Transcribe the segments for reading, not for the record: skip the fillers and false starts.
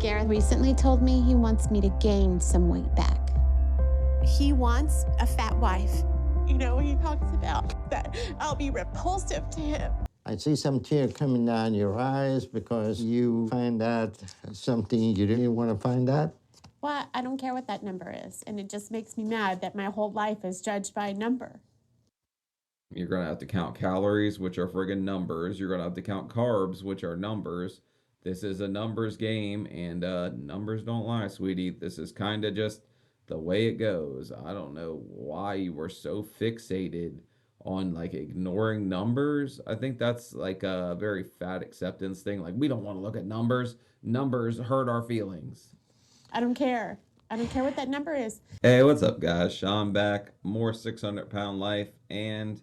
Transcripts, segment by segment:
Gareth recently told me he wants me to gain some weight back. He wants a fat wife. You know, he talks about that I'll be repulsive to him. I see some tear coming down your eyes because you find out something you didn't want to find out. Well, I don't care what that number is, and it just makes me mad that my whole life is judged by a number. You're going to have to count calories, which are friggin' numbers. You're going to have to count carbs, which are numbers. This is a numbers game, and numbers don't lie, sweetie. This is kind of just the way it goes. I don't know why you were so fixated on like ignoring numbers. I think that's like a very fat acceptance thing. Like, we don't want to look at numbers. Numbers hurt our feelings. I don't care. I don't care what that number is. Hey, what's up, guys? Sean back. More 600-pound life, and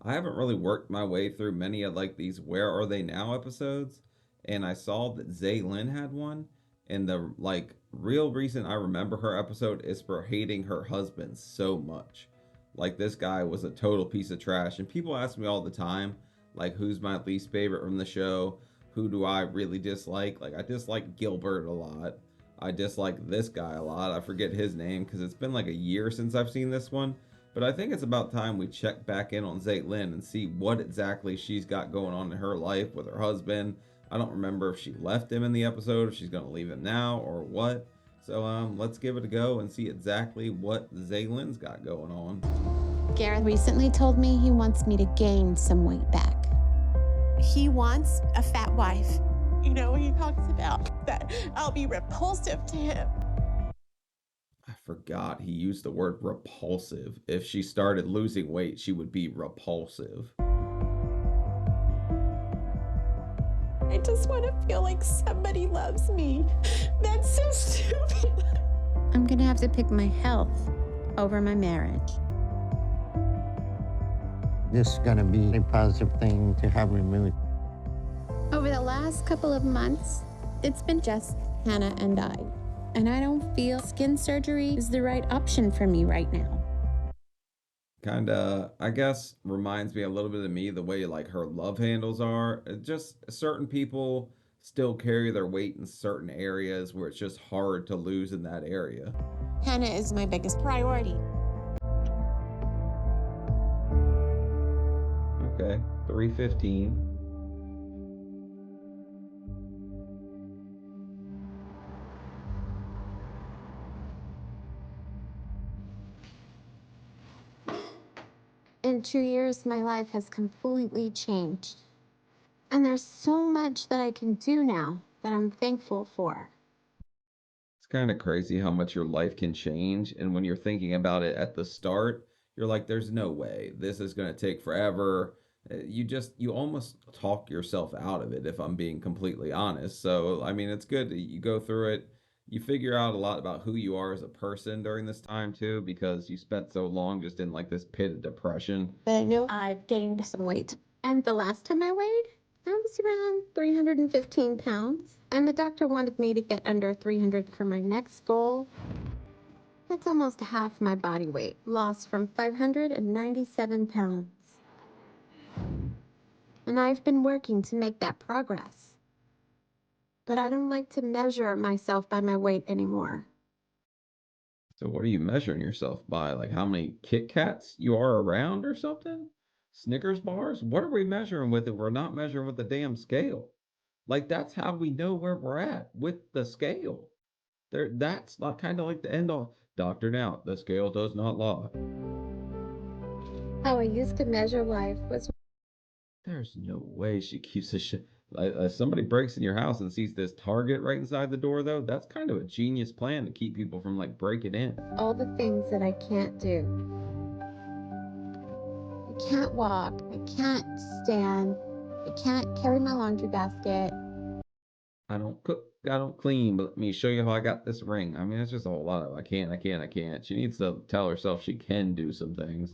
I haven't really worked my way through many of like these Where Are They Now episodes, and I saw that Zsalynn had one, and the like real reason I remember her episode is for hating her husband so much. Like, this guy was a total piece of trash, and people ask me all the time, like, who's my least favorite from the show? Who do I really dislike? Like, I dislike Gilbert a lot. I dislike this guy a lot. I forget his name because it's been like a year since I've seen this one. But I think it's about time we check back in on Zsalynn and see what exactly she's got going on in her life with her husband. I don't remember if she left him in the episode, if she's going to leave him now or what. So let's give it a go and see exactly what Zsalynn's got going on. Gareth recently told me he wants me to gain some weight back. He wants a fat wife. You know, he talks about that I'll be repulsive to him. I forgot he used the word repulsive. If she started losing weight, she would be repulsive. I just want to feel like somebody loves me. That's so stupid. I'm gonna have to pick my health over my marriage. This is going to be a positive thing to have removed. Over the last couple of months, it's been just Hannah and I. And I don't feel skin surgery is the right option for me right now. Kinda, I guess, reminds me a little bit of me, the way like her love handles are. Just certain people still carry their weight in certain areas where it's just hard to lose in that area. Hannah is my biggest priority. Okay, 315. In 2 years, my life has completely changed. And there's so much that I can do now that I'm thankful for. It's kind of crazy how much your life can change. And when you're thinking about it at the start, you're like, there's no way. This is going to take forever. You almost talk yourself out of it, if I'm being completely honest. So, I mean, it's good that you go through it. You figure out a lot about who you are as a person during this time, too, because you spent so long just in like this pit of depression. But I know I've gained some weight. And the last time I weighed, I was around 315 pounds. And the doctor wanted me to get under 300 for my next goal. That's almost half my body weight, lost from 597 pounds. And I've been working to make that progress. But I don't like to measure myself by my weight anymore. So what are you measuring yourself by? Like how many Kit Kats you are around or something? Snickers bars? What are we measuring with if we're not measuring with the damn scale? Like, that's how we know where we're at, with the scale. That's not kind of like the end all. Doctor, now the scale does not lie. How I used to measure life was There's no way she keeps this shit. Like, if somebody breaks in your house and sees this target right inside the door, though, that's kind of a genius plan to keep people from like breaking in. all the things that I can't do. I can't walk, I can't stand, I can't carry my laundry basket. I don't cook, I don't clean, but let me show you how I got this ring. I mean, it's just a whole lot of I can't. She needs to tell herself she can do some things.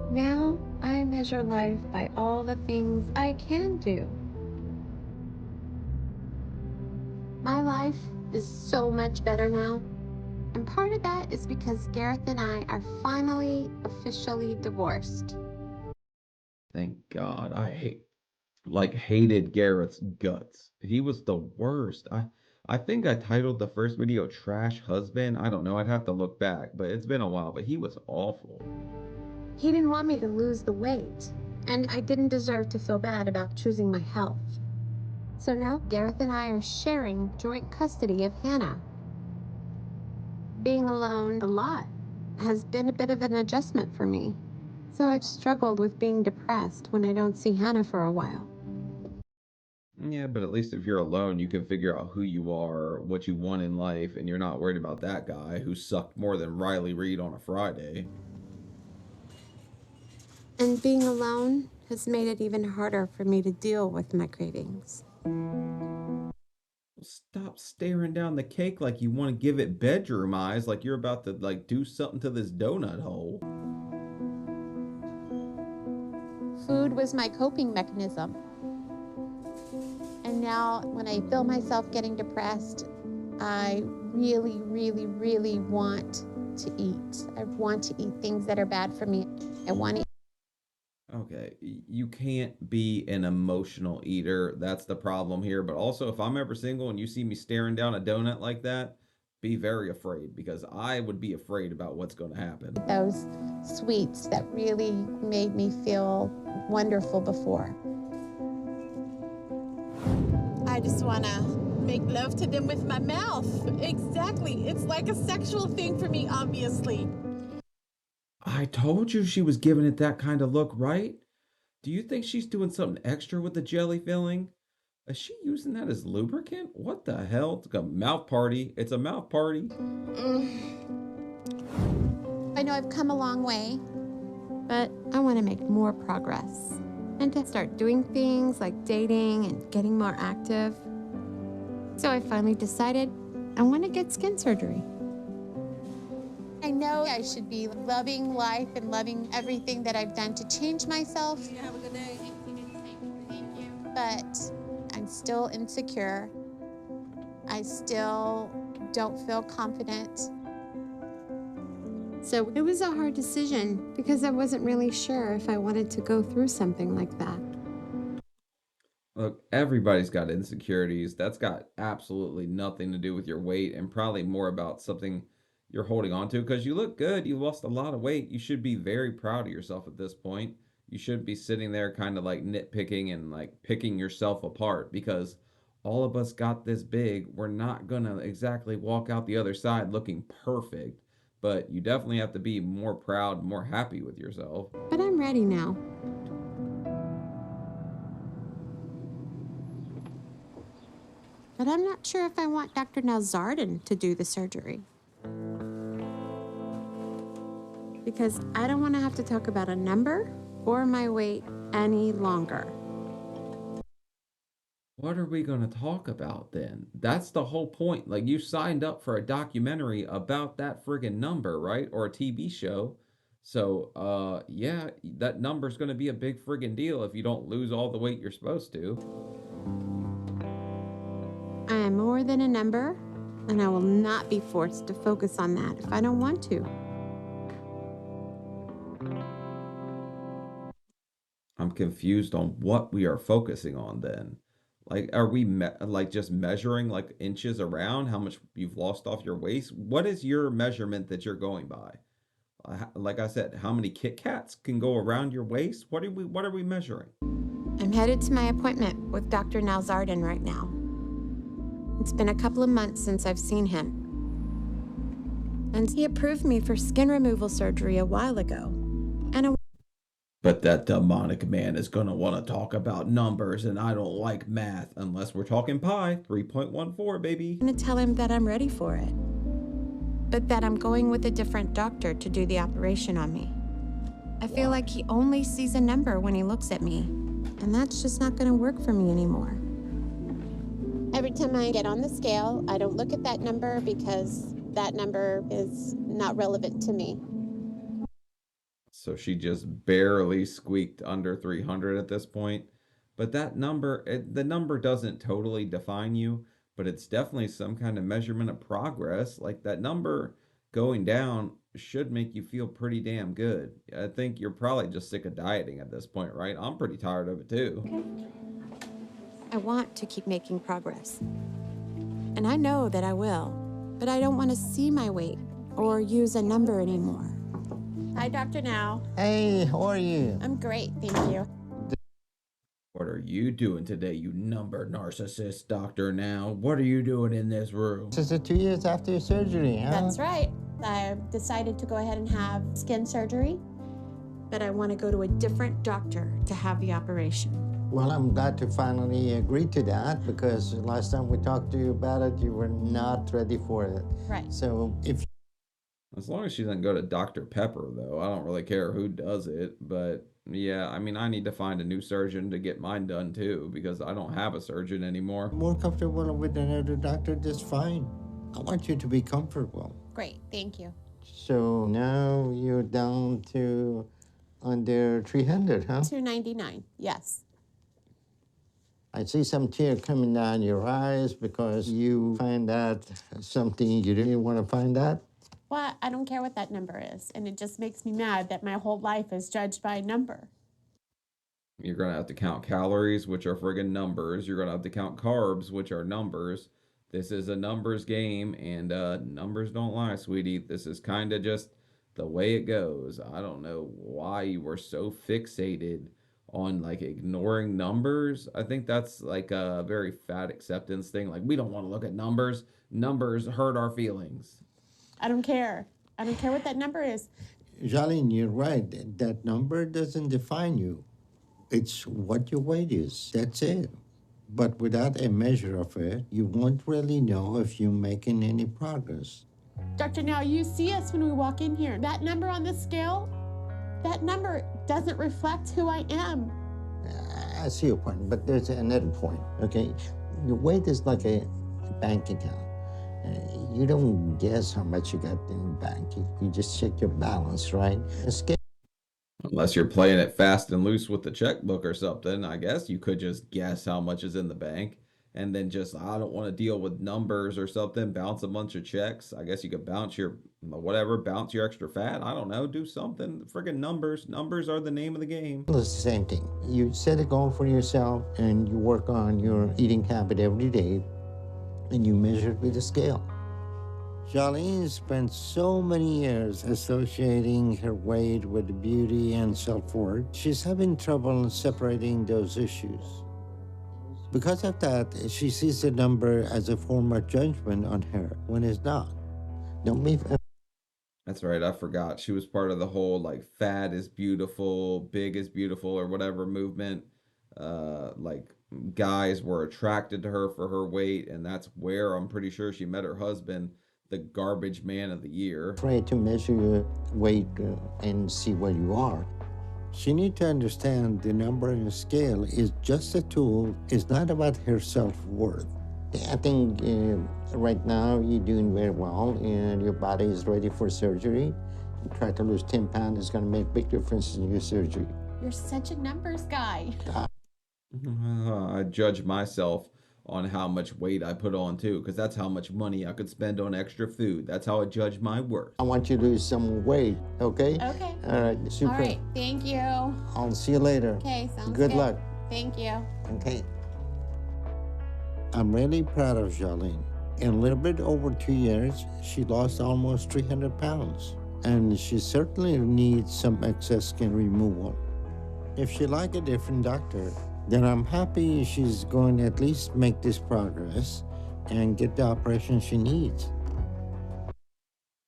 Now I measure life by all the things I can do. My life is so much better now. And part of that is because Gareth and I are finally officially divorced. Thank God. I hated Garrett's guts. He was the worst. I think I titled the first video Trash Husband. I don't know, I'd have to look back, but it's been a while, but he was awful. He didn't want me to lose the weight, and I didn't deserve to feel bad about choosing my health. So now Gareth and I are sharing joint custody of Hannah. Being alone a lot has been a bit of an adjustment for me. So I've struggled with being depressed when I don't see Hannah for a while. Yeah, but at least if you're alone, you can figure out who you are, what you want in life, and you're not worried about that guy who sucked more than Riley Reid on a Friday. And being alone has made it even harder for me to deal with my cravings. Stop staring down the cake like you want to give it bedroom eyes, like you're about to do something to this donut hole. Food was my coping mechanism. And now when I feel myself getting depressed, I really, really, really want to eat. I want to eat things that are bad for me. I want to. Okay, you can't be an emotional eater. That's the problem here. But also, if I'm ever single and you see me staring down a donut like that, be very afraid, because I would be afraid about what's going to happen. Those sweets that really made me feel wonderful before. I just want to make love to them with my mouth. Exactly. It's like a sexual thing for me, obviously. I told you she was giving it that kind of look, right? Do you think she's doing something extra with the jelly filling? Is she using that as lubricant? What the hell? It's like a mouth party. It's a mouth party. I know I've come a long way, But I want to make more progress and to start doing things like dating and getting more active. So I finally decided I want to get skin surgery. I know I should be loving life and loving everything that I've done to change myself. You have a good day. But I'm still insecure. I still don't feel confident. So it was a hard decision because I wasn't really sure if I wanted to go through something like that. Look, everybody's got insecurities. That's got absolutely nothing to do with your weight, and probably more about something you're holding on to, because you look good. You lost a lot of weight. You should be very proud of yourself at this point. You shouldn't be sitting there kind of like nitpicking and like picking yourself apart, because all of us got this big. We're not going to exactly walk out the other side looking perfect, but you definitely have to be more proud, more happy with yourself. But I'm ready now. But I'm not sure if I want Dr. Zsalynn to do the surgery. Because I don't want to have to talk about a number or my weight any longer. What are we going to talk about then? That's the whole point. Like, you signed up for a documentary about that friggin' number, right? Or a TV show. So, yeah, that number's going to be a big friggin' deal if you don't lose all the weight you're supposed to. I am more than a number, and I will not be forced to focus on that if I don't want to. I'm confused on what we are focusing on then. Like, are we like just measuring like inches around how much you've lost off your waist? What is your measurement that you're going by? Like I said, how many Kit Kats can go around your waist? What are we measuring? I'm headed to my appointment with Dr. Zsalynn right now. It's been a couple of months since I've seen him. And he approved me for skin removal surgery a while ago. But that demonic man is going to want to talk about numbers, and I don't like math unless we're talking pi. 3.14, baby. I'm going to tell him that I'm ready for it. But that I'm going with a different doctor to do the operation on me. I feel like he only sees a number when he looks at me. And that's just not going to work for me anymore. Every time I get on the scale, I don't look at that number because that number is not relevant to me. So she just barely squeaked under 300 at this point. But that number, the number doesn't totally define you, but it's definitely some kind of measurement of progress. Like, that number going down should make you feel pretty damn good. I think you're probably just sick of dieting at this point, right? I'm pretty tired of it too. I want to keep making progress. and I know that I will. But I don't want to see my weight or use a number anymore. Hi, Dr. Now. Hey, how are you? I'm great, thank you. What are you doing today, you number narcissist, Dr. Now? What are you doing in this room? This is 2 years after your surgery, huh? That's right. I decided to go ahead and have skin surgery, but I want to go to a different doctor to have the operation. Well, I'm glad to finally agree to that because last time we talked to you about it, you were not ready for it. Right. So if As long as she doesn't go to Dr. Pepper, though, I don't really care who does it. But yeah, I mean, I need to find a new surgeon to get mine done too because I don't have a surgeon anymore. you're more comfortable with another doctor, that's fine. I want you to be comfortable. Great, thank you. So now you're down to under 300, huh? 299, yes. I see some tear coming down your eyes because you find out something you didn't want to find out. Well, I don't care what that number is, and it just makes me mad that my whole life is judged by a number. You're going to have to count calories, which are friggin' numbers. You're going to have to count carbs, which are numbers. This is a numbers game, and numbers don't lie, sweetie. This is kind of just the way it goes. I don't know why you were so fixated on like ignoring numbers. I think that's like a very fat acceptance thing. Like, we don't want to look at numbers. Numbers hurt our feelings. I don't care. I don't care what that number is. Zsalynn, you're right. That number doesn't define you. It's what your weight is. That's it. But without a measure of it, you won't really know if you're making any progress. Dr. Now, you see us when we walk in here. That number on the scale, that number doesn't reflect who I am. I see your point, but there's another point, okay? Your weight is like a bank account. You don't guess how much you got in the bank. You just check your balance, right? A scale Unless you're playing it fast and loose with the checkbook or something, I guess you could just guess how much is in the bank and then just, I don't want to deal with numbers or something, bounce a bunch of checks. I guess you could bounce your whatever, bounce your extra fat. I don't know, do something. Friggin' numbers. Numbers are the name of the game. is the same thing. You set a goal for yourself and you work on your eating habit every day and you measure it with a scale. Zsalynn spent so many years associating her weight with beauty and self-worth. She's having trouble separating those issues. Because of that, she sees the number as a form of judgment on her when it's not. Don't be That's right. I forgot. She was part of the whole like fat is beautiful, big is beautiful, or whatever movement. Like guys were attracted to her for her weight, and that's where I'm pretty sure she met her husband, the garbage man of the year. afraid to measure your weight and see where you are. She needs to understand the number and scale is just a tool. It's not about her self-worth. I think right now you're doing very well and your body is ready for surgery. You try to lose 10 pounds, it's going to make a big difference in your surgery. You're such a numbers guy. I judge myself on how much weight I put on too, because that's how much money I could spend on extra food. That's how I judge my worth. I want you to lose some weight, okay? Okay. All right, super. All right, thank you. I'll see you later. Okay, sounds Good luck. Thank you. Okay. I'm really proud of Zsalynn. In a little bit over 2 years, she lost almost 300 pounds. And she certainly needs some excess skin removal. If she like a different doctor, then I'm happy she's going to at least make this progress and get the operation she needs.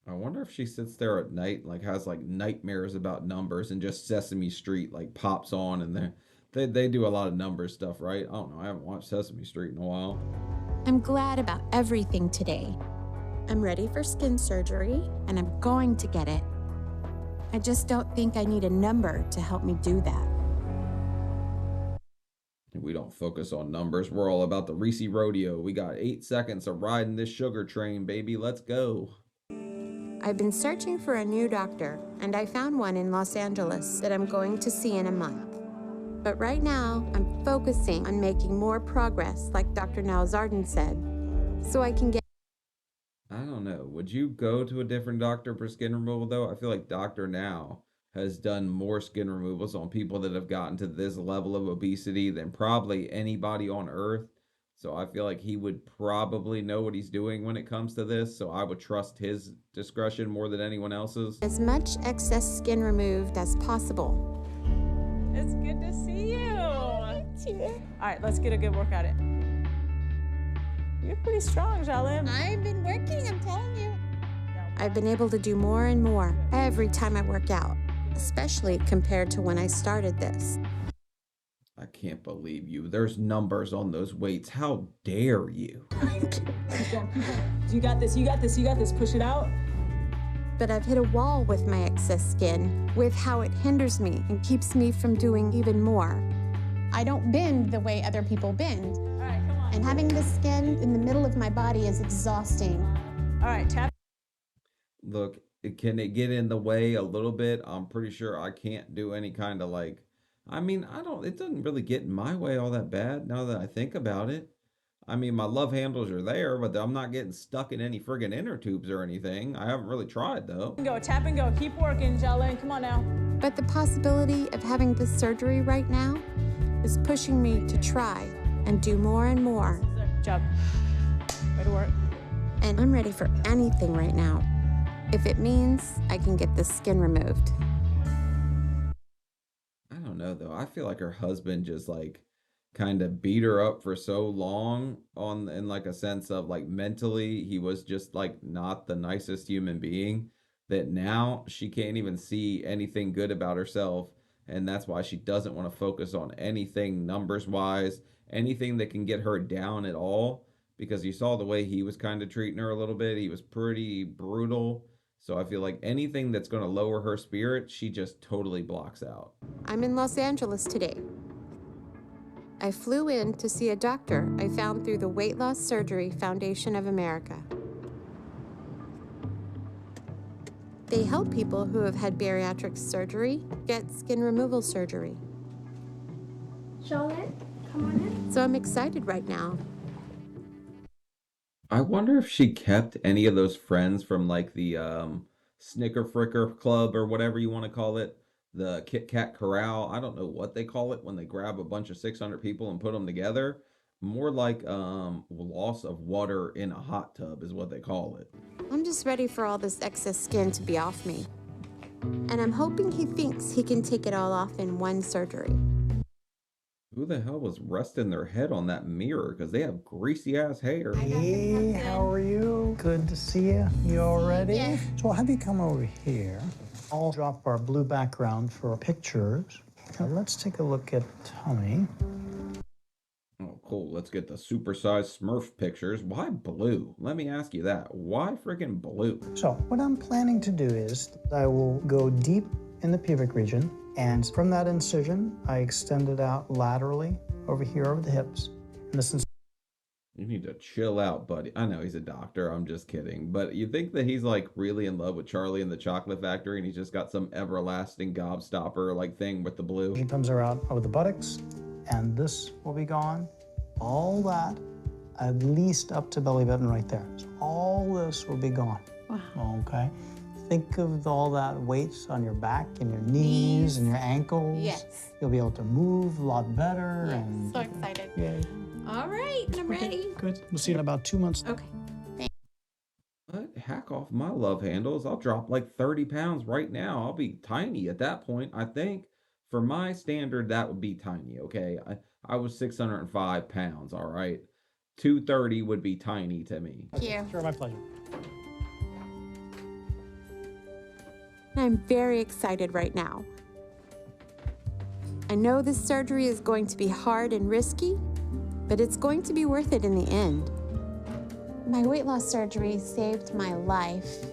I wonder if she sits there at night, like has like nightmares about numbers and just Sesame Street like pops on and they do a lot of number stuff, right? I don't know. I haven't watched Sesame Street in a while. I'm glad about everything today. I'm ready for skin surgery, and I'm going to get it. I just don't think I need a number to help me do that. We don't focus on numbers. We're all about the Reese Rodeo. We got 8 seconds of riding this sugar train, baby. Let's go. I've been searching for a new doctor, and I found one in Los Angeles that I'm going to see in a month. But right now, I'm focusing on making more progress, like Dr. Zsalynn said, so I can get... I don't know. Would you go to a different doctor for skin removal, though? I feel like Dr. Now has done more skin removals on people that have gotten to this level of obesity than probably anybody on earth. So I feel like he would probably know what he's doing when it comes to this. So I would trust his discretion more than anyone else's. As much excess skin removed as possible. It's good to see you. All right, let's get a good workout in. You're pretty strong, Zsalynn. I've been working, I'm telling you. I've been able to do more and more every time I work out, especially compared to when I started this. I can't believe you. There's numbers on those weights. How dare you? You got this, you got this, you got this. Push it out. But I've hit a wall with my excess skin, with how it hinders me and keeps me from doing even more. I don't bend the way other people bend. All right, come on. And having this skin in the middle of my body is exhausting. All right, tap. Look, can it get in the way a little bit? I'm pretty sure I can't do any kind of like, I mean, it doesn't really get in my way all that bad now that I think about it. I mean, my love handles are there, but I'm not getting stuck in any friggin' inner tubes or anything. I haven't really tried though. Go, tap and go. Keep working, Zsalynn. Come on now. But the possibility of having this surgery right now is pushing me to try and do more and more. Good job. Way to work. And I'm ready for anything right now, if it means I can get the skin removed. I don't know though. I feel like her husband just like kind of beat her up for so long in like a sense of like mentally he was just like not the nicest human being, that now she can't even see anything good about herself, and that's why she doesn't want to focus on anything numbers wise, anything that can get her down at all, because you saw the way he was kind of treating her a little bit. He was pretty brutal. So I feel like anything that's going to lower her spirit, she just totally blocks out. I'm in Los Angeles today. I flew in to see a doctor I found through the Weight Loss Surgery Foundation of America. They help people who have had bariatric surgery get skin removal surgery. Zsalynn, come on in. So I'm excited right now. I wonder if she kept any of those friends from like the Snicker Fricker Club or whatever you want to call it, the Kit Kat Corral. I don't know what they call it when they grab a bunch of 600 people and put them together. More like loss of water in a hot tub is what they call it. I'm just ready for all this excess skin to be off me. And I'm hoping he thinks he can take it all off in one surgery. Who the hell was resting their head on that mirror? Because they have greasy ass hair. Hey, how are you? Good to see you. You all ready? Yeah. So I'll have you come over here. I'll drop our blue background for pictures. Now let's take a look at tummy. Oh, cool. Let's get the supersized Smurf pictures. Why blue? Let me ask you that. Why freaking blue? So what I'm planning to do is I will go deep in the pubic region, and from that incision, I extend it out laterally over here over the hips. And this You need to chill out, buddy. I know he's a doctor. I'm just kidding. But you think that he's like really in love with Charlie and the Chocolate Factory and he's just got some everlasting gobstopper like thing with the blue? incision comes around over the buttocks, and this will be gone. All that, at least up to belly button right there. So all this will be gone. Wow. Okay? Think of all that weight on your back and your knees and your ankles. Yes. You'll be able to move a lot better. Yes, and so excited. Yay. All right, I'm ready. Good. We'll see you in about 2 months. Okay. What? Hack off my love handles. I'll drop like 30 pounds right now. I'll be tiny at that point, I think. For my standard, that would be tiny, okay? I was 605 pounds, all right? 230 would be tiny to me. Thank you. Sure, my pleasure. I'm very excited right now. I know this surgery is going to be hard and risky, but it's going to be worth it in the end. My weight loss surgery saved my life,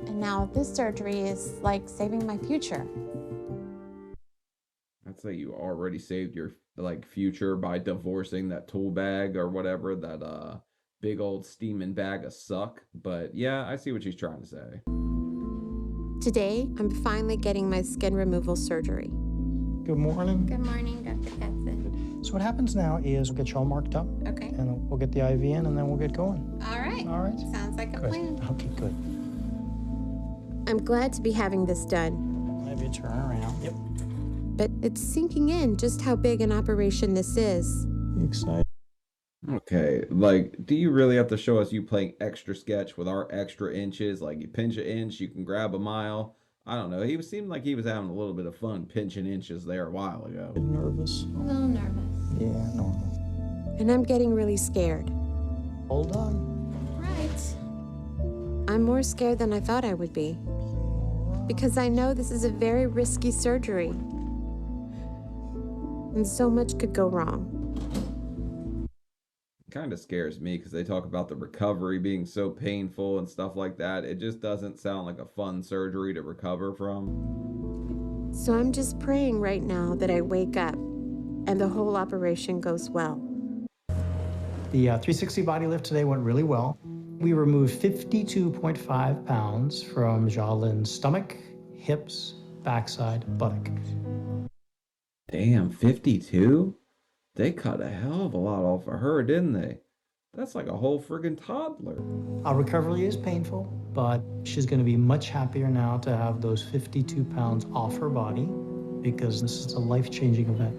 and now this surgery is like saving my future. I'd say you already saved your like future by divorcing that tool bag or whatever, that big old steaming bag of suck. But yeah, I see what she's trying to say. Today, I'm finally getting my skin removal surgery. Good morning. Good morning, Dr. Katzen. So what happens now is we'll get you all marked up, Okay. and we'll get the IV in, and then we'll get going. All right. All right? Sounds like a Good. plan. Okay, good. I'm glad to be having this done, Have you turn around. Yep. but it's sinking in just how big an operation this is. You excited? Okay, like, do you really have to show us you playing extra sketch with our extra inches? Like, you pinch an inch, you can grab a mile. I don't know. Seemed like he was having a little bit of fun pinching inches there a while ago. Nervous? A little nervous. Yeah, normal. And I'm getting really scared. Hold on. Right. I'm more scared than I thought I would be. Because I know this is a very risky surgery. And so much could go wrong. Kind of scares me because they talk about the recovery being so painful and stuff like that. It just doesn't sound like a fun surgery to recover from. So I'm just praying right now that I wake up and the whole operation goes well. The 360 body lift today went really well. We removed 52.5 pounds from Zsalynn's stomach, hips, backside, buttock. Damn, 52? They cut a hell of a lot off of her, didn't they? That's like a whole friggin' toddler. Our recovery is painful, but she's going to be much happier now to have those 52 pounds off her body because this is a life-changing event.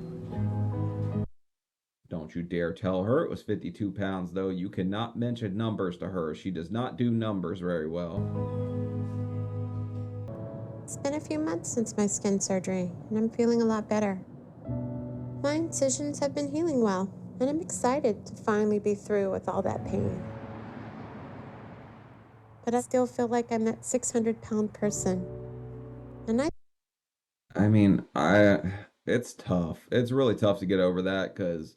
Don't you dare tell her it was 52 pounds, though. You cannot mention numbers to her. She does not do numbers very well. It's been a few months since my skin surgery, and I'm feeling a lot better. My incisions have been healing well, and I'm excited to finally be through with all that pain. But I still feel like I'm that 600-pound person. And it's tough. It's really tough to get over that because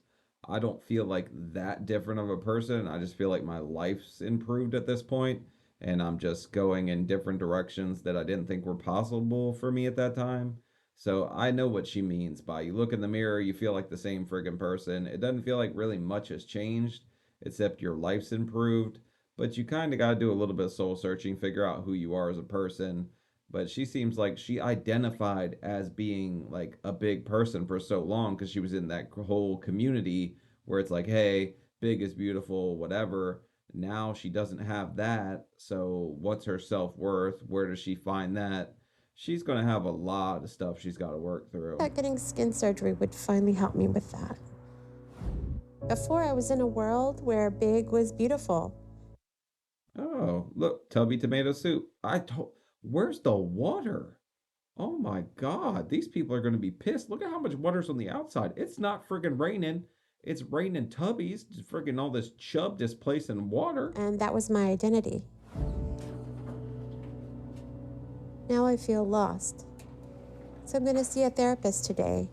I don't feel like that different of a person. I just feel like my life's improved at this point, and I'm just going in different directions that I didn't think were possible for me at that time. So I know what she means by you look in the mirror, you feel like the same friggin' person. It doesn't feel like really much has changed, except your life's improved. But you kind of got to do a little bit of soul searching, figure out who you are as a person. But she seems like she identified as being like a big person for so long because she was in that whole community where it's like, hey, big is beautiful, whatever. Now she doesn't have that. So what's her self worth? Where does she find that? She's going to have a lot of stuff she's got to work through. I thought getting skin surgery would finally help me with that. Before, I was in a world where big was beautiful. Oh, look, tubby tomato soup. Where's the water? Oh my God, these people are going to be pissed. Look at how much water's on the outside. It's not friggin' raining. It's raining tubbies. Friggin' all this chub displaced in water. And that was my identity. Now I feel lost. So I'm going to see a therapist today.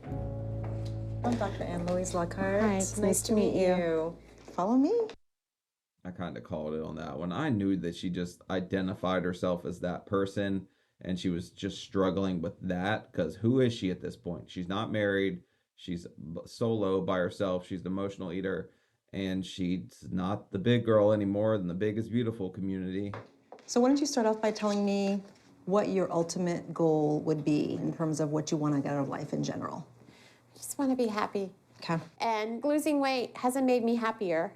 I'm Dr. Anne-Louise Lockhart. Hi, it's nice to meet you. Follow me. I kind of called it on that one. I knew that she just identified herself as that person and she was just struggling with that because who is she at this point? She's not married. She's solo by herself. She's the emotional eater and she's not the big girl anymore than the big is beautiful community. So why don't you start off by telling me what your ultimate goal would be in terms of what you want to get out of life in general? I just want to be happy. Okay. And losing weight hasn't made me happier.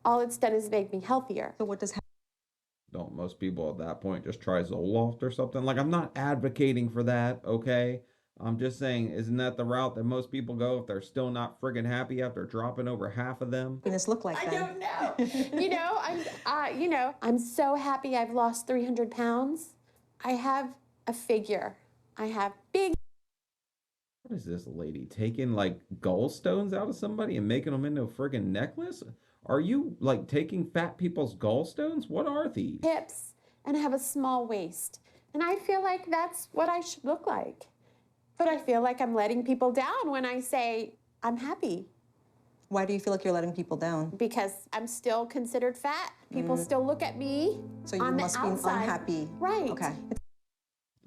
All it's done is make me healthier. So what does Don't most people at that point just try Zoloft or something? Like, I'm not advocating for that, okay? I'm just saying, isn't that the route that most people go if they're still not friggin' happy after dropping over half of them? happiness look like then? I don't know. I'm so happy I've lost 300 pounds. I have a figure. I have big. What is this lady taking like gallstones out of somebody and making them into a friggin' necklace? Are you like taking fat people's gallstones? What are these? Hips and have a small waist. And I feel like that's what I should look like. But I feel like I'm letting people down when I say I'm happy. Why do you feel like you're letting people down? Because I'm still considered fat. People still look at me So you on the must be outside. unhappy. Right. Okay.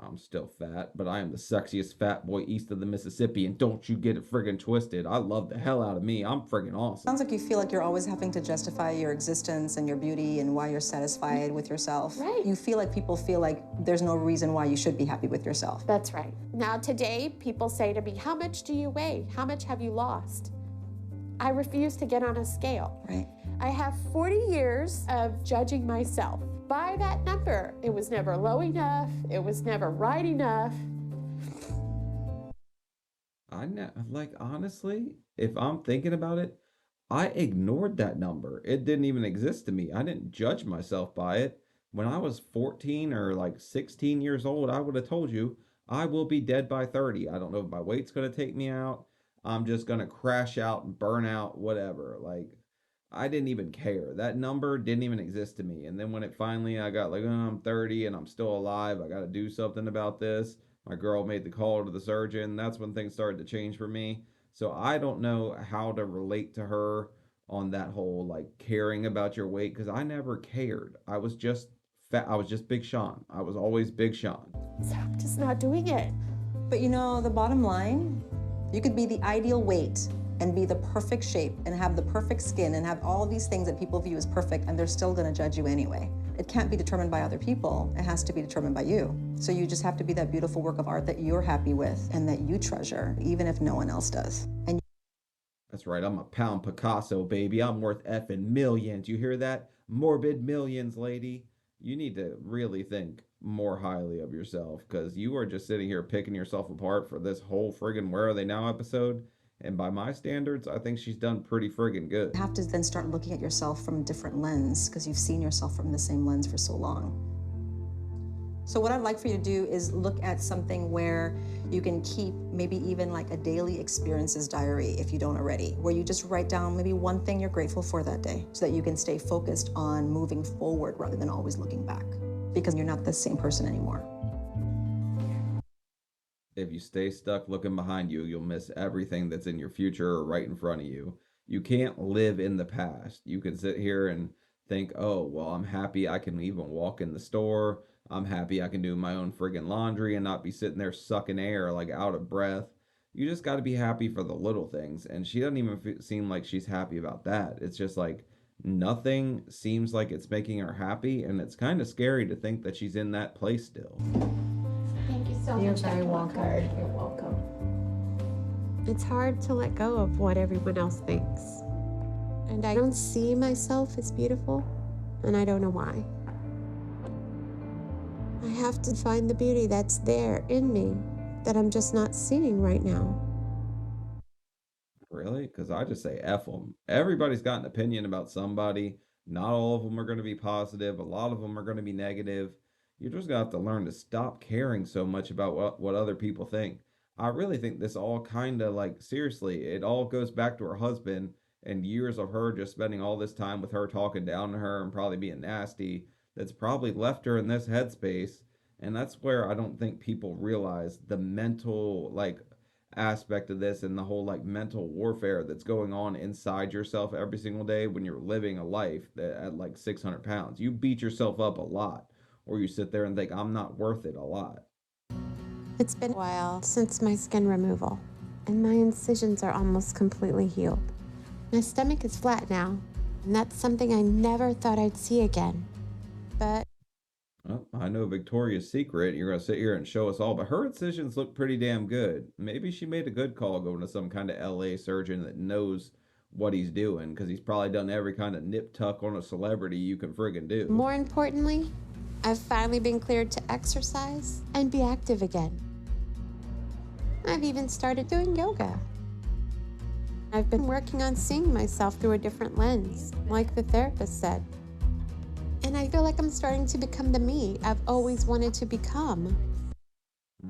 I'm still fat, but I am the sexiest fat boy east of the Mississippi, and don't you get it friggin' twisted. I love the hell out of me. I'm friggin' awesome. Sounds like you feel like you're always having to justify your existence and your beauty and why you're satisfied with yourself. Right. You feel like people feel like there's no reason why you should be happy with yourself. That's right. Now today, people say to me, how much do you weigh? How much have you lost? I refuse to get on a scale. Right. I have 40 years of judging myself by that number. It was never low enough. It was never right enough. Like, honestly, if I'm thinking about it, I ignored that number. It didn't even exist to me. I didn't judge myself by it. When I was 14 or like 16 years old, I would have told you I will be dead by 30. I don't know if my weight's going to take me out. I'm just going to crash out and burn out, whatever. Like, I didn't even care. That number didn't even exist to me. And then when it finally, I got like, oh, I'm 30 and I'm still alive. I got to do something about this. My girl made the call to the surgeon. That's when things started to change for me. So I don't know how to relate to her on that whole like caring about your weight because I never cared. I was just fat. I was just Big Sean. I was always Big Sean. So I'm just not doing it. But you know, the bottom line, you could be the ideal weight and be the perfect shape and have the perfect skin and have all these things that people view as perfect, and they're still gonna judge you anyway. It can't be determined by other people. It has to be determined by you. So you just have to be that beautiful work of art that you're happy with and that you treasure, even if no one else does. And That's right. I'm a pound Picasso, baby. I'm worth effing millions. You hear that? Morbid millions, lady. You need to really think more highly of yourself because you are just sitting here picking yourself apart for this whole friggin' Where Are They Now episode. And by my standards, I think she's done pretty friggin' good. you have to then start looking at yourself from a different lens because you've seen yourself from the same lens for so long. So what I'd like for you to do is look at something where you can keep maybe even like a daily experiences diary if you don't already, where you just write down maybe one thing you're grateful for that day so that you can stay focused on moving forward rather than always looking back because you're not the same person anymore. If you stay stuck looking behind you, you'll miss everything that's in your future or right in front of you. You can't live in the past. You can sit here and think, oh, well, I'm happy I can even walk in the store. I'm happy I can do my own friggin' laundry and not be sitting there sucking air like out of breath. You just got to be happy for the little things. And she doesn't even seem like she's happy about that. It's just like nothing seems like it's making her happy. And it's kind of scary to think that she's in that place still. Thank you so You're much, very Dr. welcome. Walker. You're welcome. It's hard to let go of what everyone else thinks. And I don't see myself as beautiful, and I don't know why. I have to find the beauty that's there in me that I'm just not seeing right now. Really? Because I just say F them. Everybody's got an opinion about somebody. Not all of them are going to be positive. A lot of them are going to be negative. You're just going to have to learn to stop caring so much about what other people think. I really think this all kind of like, seriously, it all goes back to her husband and years of her just spending all this time with her talking down to her and probably being nasty. That's probably left her in this headspace. And that's where I don't think people realize the mental, like, aspect of this and the whole like mental warfare that's going on inside yourself every single day when you're living a life that at like 600 pounds. You beat yourself up a lot, or you sit there and think, I'm not worth it a lot. It's been a while since my skin removal, and my incisions are almost completely healed. My stomach is flat now, and that's something I never thought I'd see again. But Well, I know Victoria's Secret. You're going to sit here and show us all, but her incisions look pretty damn good. Maybe she made a good call going to some kind of LA surgeon that knows what he's doing because he's probably done every kind of nip tuck on a celebrity you can friggin' do. more importantly, I've finally been cleared to exercise and be active again. I've even started doing yoga. I've been working on seeing myself through a different lens, like the therapist said. And I feel like I'm starting to become the me I've always wanted to become.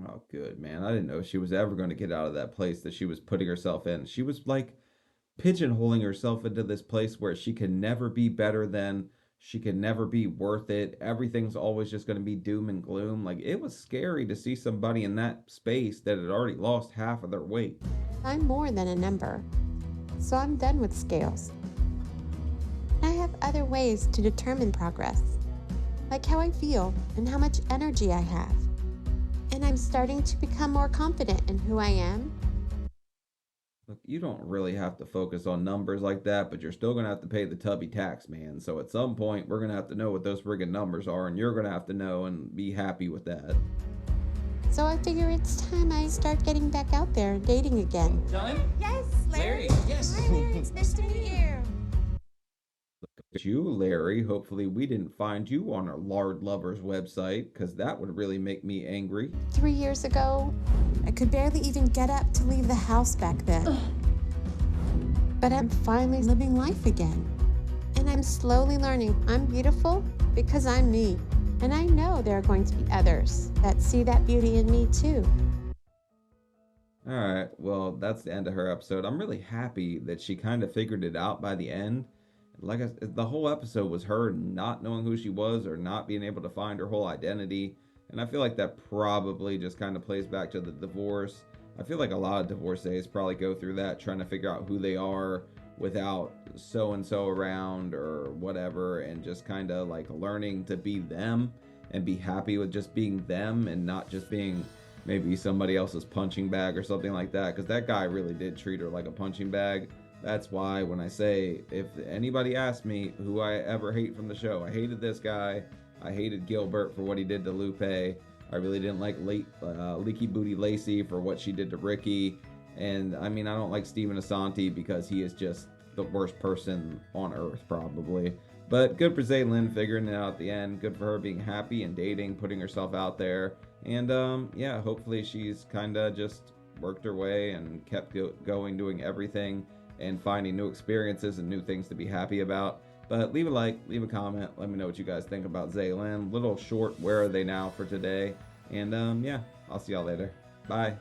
Oh, good, man. I didn't know she was ever going to get out of that place that she was putting herself in. She was like pigeonholing herself into this place where she can never be better than, she can never be worth it. Everything's always just going to be doom and gloom. Like, it was scary to see somebody in that space that had already lost half of their weight. I'm more than a number, so I'm done with scales. I have other ways to determine progress, like how I feel and how much energy I have. And I'm starting to become more confident in who I am. Look, you don't really have to focus on numbers like that, but you're still going to have to pay the tubby tax, man. So at some point, we're going to have to know what those friggin' numbers are, and you're going to have to know and be happy with that. So I figure it's time I start getting back out there and dating again. Zsalynn? Yes, Larry. Yes. Hi, Larry. It's nice to meet you. Look at you, Larry. Hopefully we didn't find you on our Lard Lovers website, because that would really make me angry. 3 years ago, I could barely even get up to leave the house back then. but I'm finally living life again. And I'm slowly learning I'm beautiful because I'm me. And I know there are going to be others that see that beauty in me too. All right, well, that's the end of her episode. I'm really happy that she kind of figured it out by the end. Like the whole episode was her not knowing who she was or not being able to find her whole identity. And I feel like that probably just kind of plays back to the divorce. I feel like a lot of divorcees probably go through that, trying to figure out who they are without so and so around or whatever, and just kind of like learning to be them and be happy with just being them and not just being maybe somebody else's punching bag or something like that, because that guy really did treat her like a punching bag. That's why when I say, if anybody asks me who I ever hate from the show, I hated this guy. I hated Gilbert for what he did to Lupe. I really didn't like Leaky Booty Lacey for what she did to Ricky. And I mean, I don't like Steven Asante because he is just the worst person on earth, probably. But good for Zsalynn figuring it out at the end. Good for her being happy and dating, putting herself out there. And yeah, hopefully she's kind of just worked her way and kept going, doing everything and finding new experiences and new things to be happy about. But leave a like, leave a comment, let me know what you guys think about Zsalynn. Little short, where are they now for today? And yeah, I'll see y'all later. Bye.